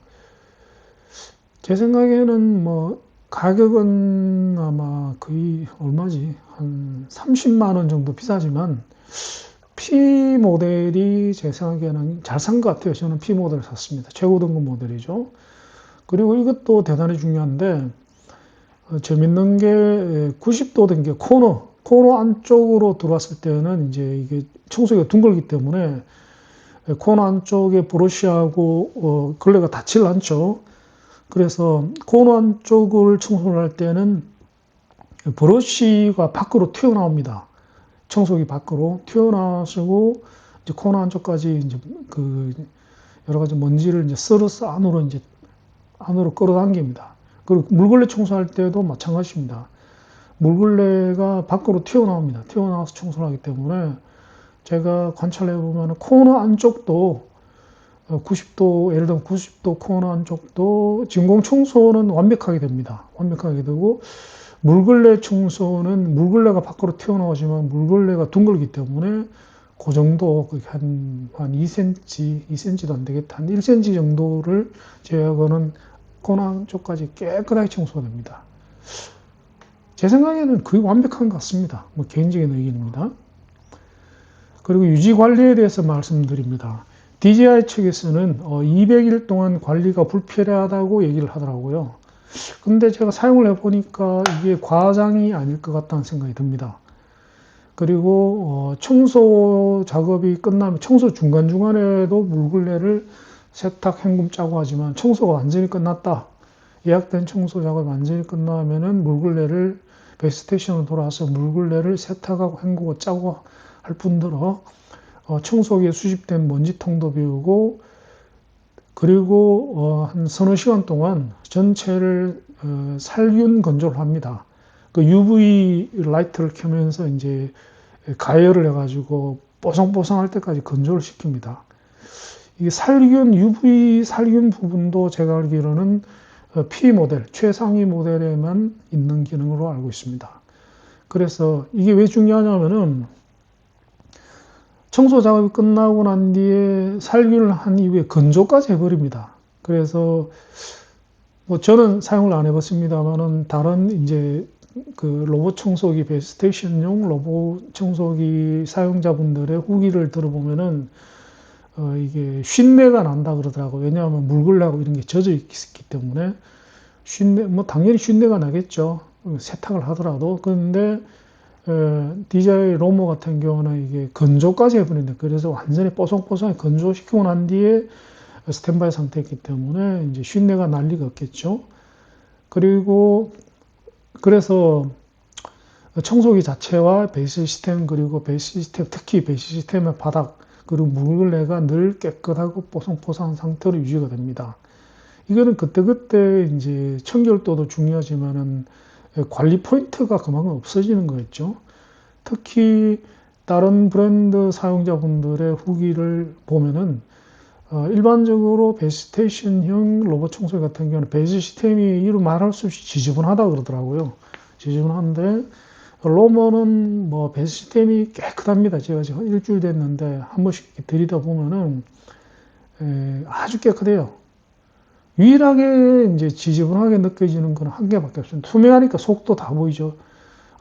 제 생각에는 뭐 가격은 아마 거의 얼마지? 한 30만 원 정도 비싸지만 P 모델이 제 생각에는 잘 산 것 같아요. 저는 P 모델을 샀습니다. 최고 등급 모델이죠. 그리고 이것도 대단히 중요한데 재밌는 게 90도 된 게 코너 안쪽으로 들어왔을 때는 이제 이게 청소기가 둥글기 때문에 코너 안쪽에 브러쉬하고 걸레가 닿질 않죠. 그래서 코너 안쪽을 청소를 할 때는 브러쉬가 밖으로 튀어나옵니다. 청소기 밖으로 튀어나와시고 이제 코너 안쪽까지 이제 그 여러 가지 먼지를 이제 썰어서 안으로 끌어당깁니다. 그리고 물걸레 청소할 때도 마찬가지입니다. 물걸레가 밖으로 튀어나옵니다. 튀어나와서 청소를 하기 때문에 제가 관찰해 보면 코너 안쪽도 90도, 예를 들면 90도 코너 안쪽도 진공 청소는 완벽하게 됩니다. 완벽하게 되고 물걸레 청소는 물걸레가 밖으로 튀어나오지만 물걸레가 둥글기 때문에 그 정도 한 2cm도 안 되겠다. 한 1cm 정도를 제외하고는 코너 안쪽까지 깨끗하게 청소가 됩니다. 제 생각에는 거의 완벽한 것 같습니다. 뭐 개인적인 의견입니다. 그리고 유지 관리에 대해서 말씀드립니다. DJI 측에서는 200일 동안 관리가 불필요하다고 얘기를 하더라고요. 근데 제가 사용을 해보니까 이게 과장이 아닐 것 같다는 생각이 듭니다. 그리고 청소 작업이 끝나면 청소 중간중간에도 물걸레를 세탁, 헹굼 짜고 하지만 청소가 완전히 끝났다. 예약된 청소 작업이 완전히 끝나면은 물걸레를 베이스스테이션으로 돌아와서 물걸레를 세탁하고 헹구고 짜고 할 뿐더러 청소기에 수집된 먼지통도 비우고 그리고 한 서너 시간 동안 전체를 살균 건조를 합니다. 그 UV 라이트를 켜면서 이제 가열을 해가지고 뽀송뽀송할 때까지 건조를 시킵니다. 이게 UV 살균 부분도 제가 알기로는 P 모델, 최상위 모델에만 있는 기능으로 알고 있습니다. 그래서 이게 왜 중요하냐면은 청소 작업이 끝나고 난 뒤에 살균을 한 이후에 건조까지 해버립니다. 그래서 뭐 저는 사용을 안 해봤습니다만은 다른 이제 그 로봇 청소기 베이스스테이션용 로봇 청소기 사용자분들의 후기를 들어보면은 이게 쉰내가 난다 그러더라고요. 왜냐하면 물걸레하고 이런 게 젖어 있기 때문에 뭐 당연히 쉰내가 나겠죠. 세탁을 하더라도. 그런데 DJI 로모 같은 경우는 이게 건조까지 해버린다. 그래서 완전히 뽀송뽀송하게 건조시키고 난 뒤에 스탠바이 상태이기 때문에 이제 쉰내가 날 리가 없겠죠. 그리고 그래서 청소기 자체와 베이스 시스템 그리고 베이스 시스템 특히 베이스 시스템의 바닥 그리고 물걸레가 늘 깨끗하고 뽀송뽀송한 상태로 유지가 됩니다. 이거는 그때그때 이제 청결도도 중요하지만은 관리 포인트가 그만큼 없어지는 거겠죠. 특히 다른 브랜드 사용자분들의 후기를 보면은 일반적으로 베이스스테이션형 로봇 청소기 같은 경우는 베이스 시스템이 이루 말할 수 없이 지저분하다 그러더라고요. 지저분한데 로머는 뭐 베이스 시스템이 깨끗합니다. 제가 지금 일주일 됐는데 한 번씩 이렇게 들이다 보면은 아주 깨끗해요. 유일하게 이제 지저분하게 느껴지는 건 한 개밖에 없습니다. 투명하니까 속도 다 보이죠.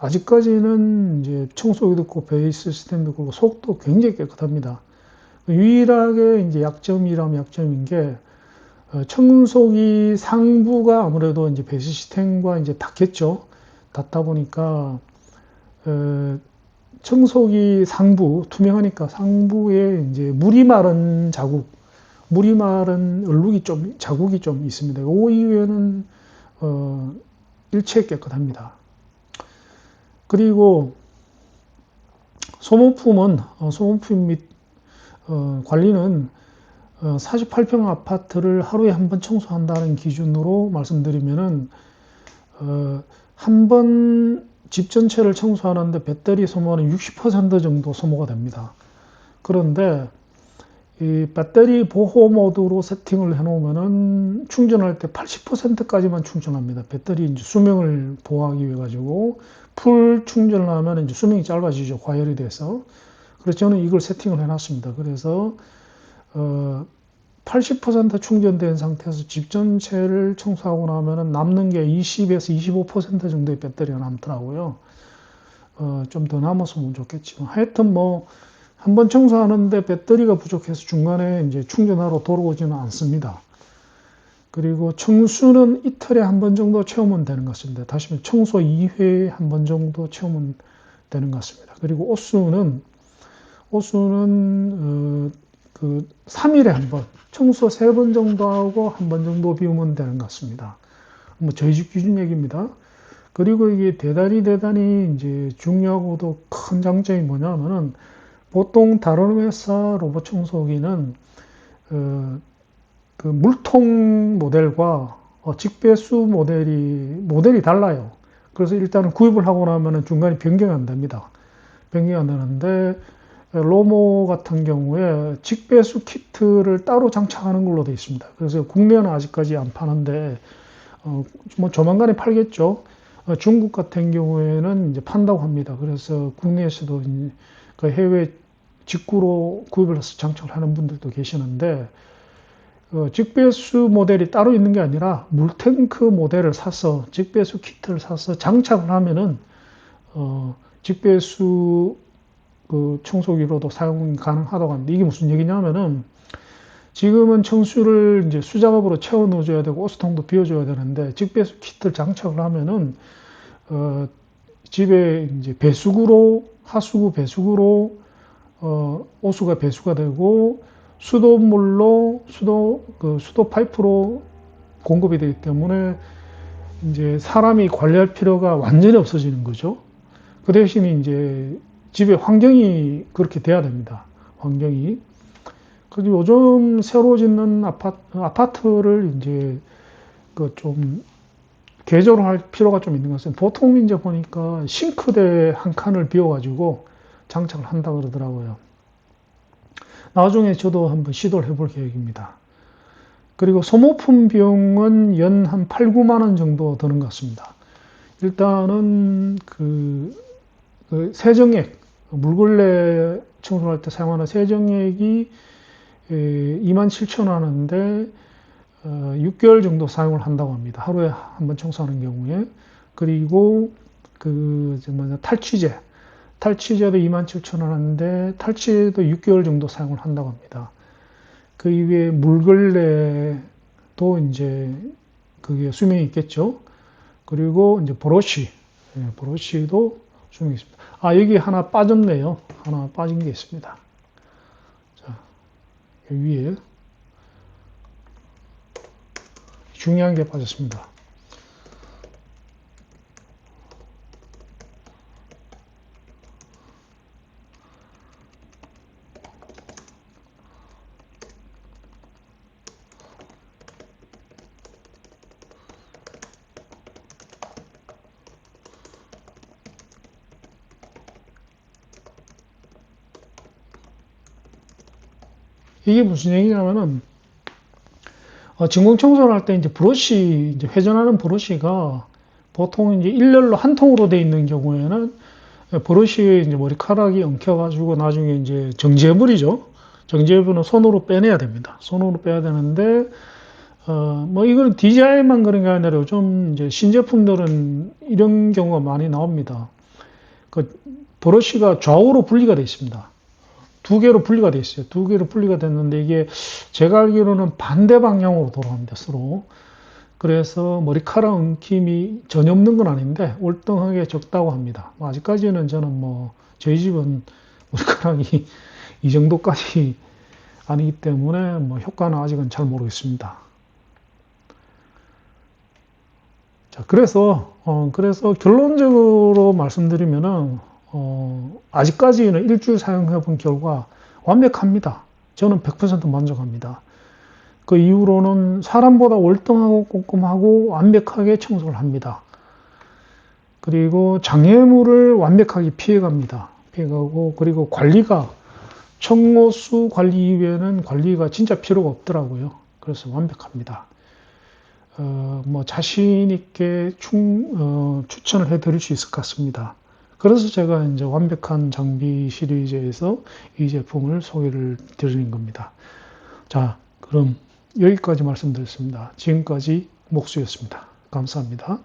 아직까지는 이제 청소기도 있고 베이스 시스템도 있고 속도 굉장히 깨끗합니다. 유일하게 이제 약점이라면 약점인 게 청소기 상부가 아무래도 이제 베이스 시스템과 이제 닿겠죠. 닿다 보니까 청소기 상부 투명하니까 상부에 이제 물이 마른 자국, 물이 마른 얼룩이 좀 자국이 좀 있습니다. 그 이외에는 일체 깨끗합니다. 그리고 소모품 및 관리는 48평 아파트를 하루에 한 번 청소한다는 기준으로 말씀드리면은 한 번 집 전체를 청소하는데 배터리 소모는 60% 정도 소모가 됩니다. 그런데 이 배터리 보호 모드로 세팅을 해 놓으면은 충전할 때 80%까지만 충전합니다. 배터리 이제 수명을 보호하기 위해 가지고 풀 충전을 하면 이제 수명이 짧아지죠. 과열이 돼서. 그래서 저는 이걸 세팅을 해 놨습니다. 그래서 80% 충전된 상태에서 집 전체를 청소하고 나면은 남는 게 20에서 25% 정도의 배터리가 남더라고요. 좀 더 남았으면 좋겠지만 하여튼 뭐 한번 청소하는데 배터리가 부족해서 중간에 이제 충전하러 돌아오지는 않습니다. 그리고 청수는 이틀에 한 번 정도 채우면 되는 것 같습니다. 다시 말해 청소 2회에 한 번 정도 채우면 되는 것 같습니다. 그리고 옷수는 그 3일에 한 번, 청소 3번 정도 하고 한 번 정도 비우면 되는 것 같습니다. 뭐 저희 집 기준 얘기입니다. 그리고 이게 대단히 이제 중요하고도 큰 장점이 뭐냐면은 보통 다른 회사 로봇 청소기는 그 물통 모델과 직배수 모델이 달라요. 그래서 일단은 구입을 하고 나면은 중간에 변경이 안 됩니다. 변경이 안 되는데 로모 같은 경우에 직배수 키트를 따로 장착하는 걸로 되어 있습니다. 그래서 국내에는 아직까지 안 파는데 뭐 조만간에 팔겠죠. 중국 같은 경우에는 이제 판다고 합니다. 그래서 국내에서도 그 해외 직구로 구입을 해서 장착을 하는 분들도 계시는데 직배수 모델이 따로 있는 게 아니라 물탱크 모델을 사서 직배수 키트를 사서 장착을 하면은 직배수 그 청소기로도 사용 가능하다고 합니다. 이게 무슨 얘기냐면은 지금은 청수를 이제 수작업으로 채워 넣어줘야 되고 오수통도 비워줘야 되는데 직배수 키트를 장착을 하면은 집에 이제 배수구로 하수구 배수구로 오수가 배수가 되고 수도물로 수도 파이프로 공급이 되기 때문에 이제 사람이 관리할 필요가 완전히 없어지는 거죠. 그 대신에 이제 집의 환경이 그렇게 돼야 됩니다. 환경이. 그리고 요즘 새로 짓는 아파트를 이제 그 좀 개조할 필요가 좀 있는 것은 보통 이제 보니까 싱크대 한 칸을 비워가지고 장착을 한다 그러더라고요. 나중에 저도 한번 시도를 해볼 계획입니다. 그리고 소모품 비용은 연 한 8, 9만 원 정도 드는 것 같습니다. 일단은 그 세정액, 물걸레 청소할 때 사용하는 세정액이 27,000원인데 6개월 정도 사용을 한다고 합니다. 하루에 한 번 청소하는 경우에. 그리고 탈취제도 27,000원인데 탈취제도 6개월 정도 사용을 한다고 합니다. 그 이외에 물걸레도 이제 그게 수명이 있겠죠. 그리고 이제 브러쉬도 수명이 있습니다. 여기 하나 빠졌네요. 하나 빠진 게 있습니다. 자, 여기 위에 중요한 게 빠졌습니다. 이게 무슨 얘기냐면은 진공 청소를 할 때 이제 이제 회전하는 브러쉬가 보통 이제 일렬로 한 통으로 돼 있는 경우에는 브러쉬에 이제 머리카락이 엉켜가지고 나중에 이제 정제물이죠. 정제물은 손으로 빼내야 됩니다. 손으로 빼야 되는데 뭐 이건 DJI만 그런 게 아니라 좀 이제 신제품들은 이런 경우가 많이 나옵니다. 그 브러쉬가 좌우로 분리가 되어 있습니다. 두 개로 분리가 되어 있어요. 두 개로 분리가 됐는데 이게 제가 알기로는 반대 방향으로 돌아갑니다. 서로. 그래서 머리카락 엉킴이 전혀 없는 건 아닌데 월등하게 적다고 합니다. 아직까지는 저는 뭐 저희 집은 머리카락이 이 정도까지 아니기 때문에 뭐 효과는 아직은 잘 모르겠습니다. 자, 그래서 결론적으로 말씀드리면은, 아직까지는 일주일 사용해 본 결과 완벽합니다. 저는 100% 만족합니다. 그 이후로는 사람보다 월등하고 꼼꼼하고 완벽하게 청소를 합니다. 그리고 장애물을 완벽하게 피해갑니다. 피해가고, 그리고 관리가, 청호수 관리 이외에는 관리가 진짜 필요가 없더라고요. 그래서 완벽합니다. 뭐 자신 있게 추천을 해드릴 수 있을 것 같습니다. 그래서 제가 이제 완벽한 장비 시리즈에서 이 제품을 소개를 드리는 겁니다. 자, 그럼 여기까지 말씀드렸습니다. 지금까지 목수였습니다. 감사합니다.